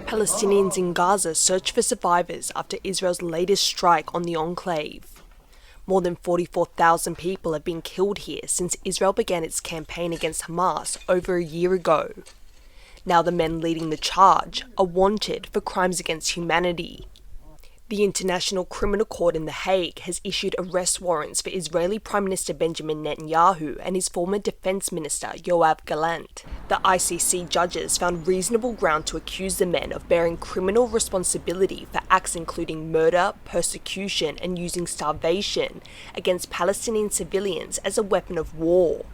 Palestinians in Gaza search for survivors after Israel's latest strike on the enclave. More than 44,000 people have been killed here since Israel began its campaign against Hamas over a year ago. Now the men leading the charge are wanted for crimes against humanity. The International Criminal Court in The Hague has issued arrest warrants for Israeli Prime Minister Benjamin Netanyahu and his former Defence Minister Yoav Gallant. The ICC judges found reasonable ground to accuse the men of bearing criminal responsibility for acts including murder, persecution and using starvation against Palestinian civilians as a weapon of war.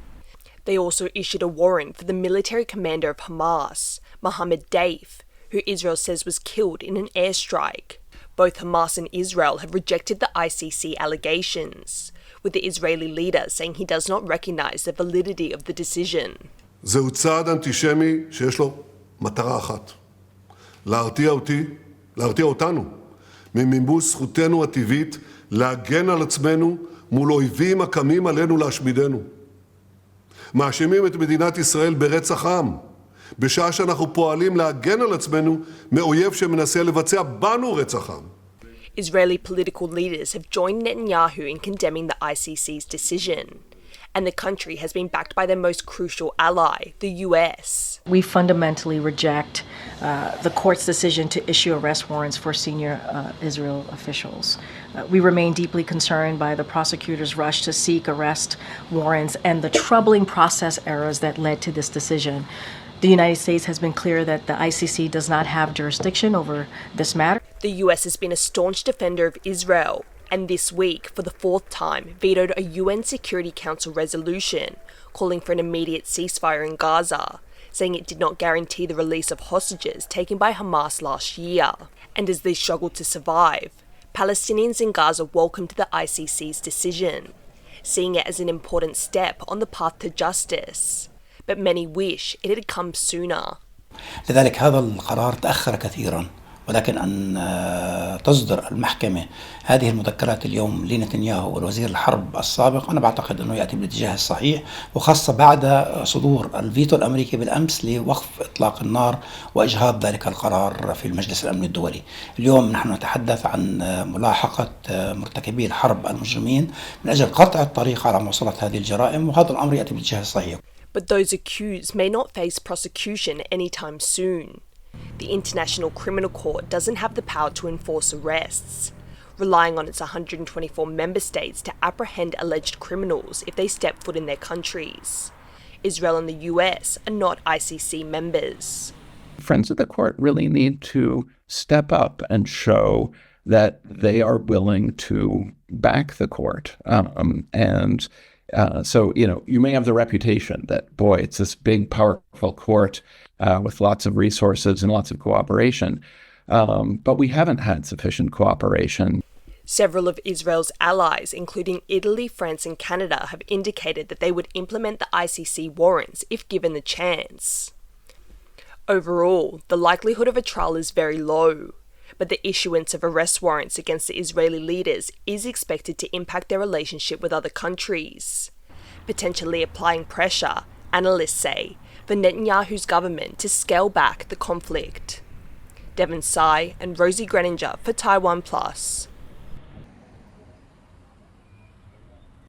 They also issued a warrant for the military commander of Hamas, Mohammed Deif, who Israel says was killed in an airstrike. Both Hamas and Israel have rejected the ICC allegations, with the Israeli leader saying he does not recognize the validity of the decision. זהו צעד אנטישמי שיש לו מטרה אחת, להרתיע אותנו ממימוש זכותנו הטבעית להגן על עצמנו מול אויבים הקמים עלינו להשמידנו. מאשימים את מדינת ישראל ברצח עם, בשעה שאנחנו פועלים להגן על עצמנו מאויב שמנסה לבצע בנו רצח עם. Israeli political leaders have joined Netanyahu in condemning the ICC's decision, and the country has been backed by their most crucial ally, the US. We fundamentally reject the court's decision to issue arrest warrants for senior Israel officials. We remain deeply concerned by the prosecutor's rush to seek arrest warrants and the troubling process errors that led to this decision. The United States has been clear that the ICC does not have jurisdiction over this matter. The US has been a staunch defender of Israel, and this week, for the fourth time, vetoed a UN Security Council resolution calling for an immediate ceasefire in Gaza, saying it did not guarantee the release of hostages taken by Hamas last year. And as they struggled to survive, Palestinians in Gaza welcomed the ICC's decision, seeing it as an important step on the path to justice. But many wish it had come sooner. لذلك هذا القرار تأخر كثيرا، ولكن أن تصدر المحكمة هذه المذكرات اليوم لنتنياهو والوزير الحرب السابق، أنا بعتقد أنه يأتي بالاتجاه الصحيح، وخاصة بعد صدور الفيتو الأمريكي بالأمس لوقف إطلاق النار وإجهاض ذلك القرار في المجلس الأمني الدولي. اليوم نحن نتحدث عن ملاحقة مرتكبي الحرب المجرمين من أجل قطع الطريق على مواصلة هذه الجرائم، وهذا الأمر يأتي بالاتجاه الصحيح. But those accused may not face prosecution anytime soon. The International Criminal Court doesn't have the power to enforce arrests, relying on its 124 member states to apprehend alleged criminals if they step foot in their countries. Israel and the US are not ICC members. Friends of the court really need to step up and show that they are willing to back the court. So, you may have the reputation that, boy, it's this big, powerful court with lots of resources and lots of cooperation. But we haven't had sufficient cooperation. Several of Israel's allies, including Italy, France and Canada, have indicated that they would implement the ICC warrants if given the chance. Overall, the likelihood of a trial is very low, but the issuance of arrest warrants against the Israeli leaders is expected to impact their relationship with other countries, potentially applying pressure, analysts say, for Netanyahu's government to scale back the conflict. Devin, Tsai and Rosie Grenenger for TaiwanPlus.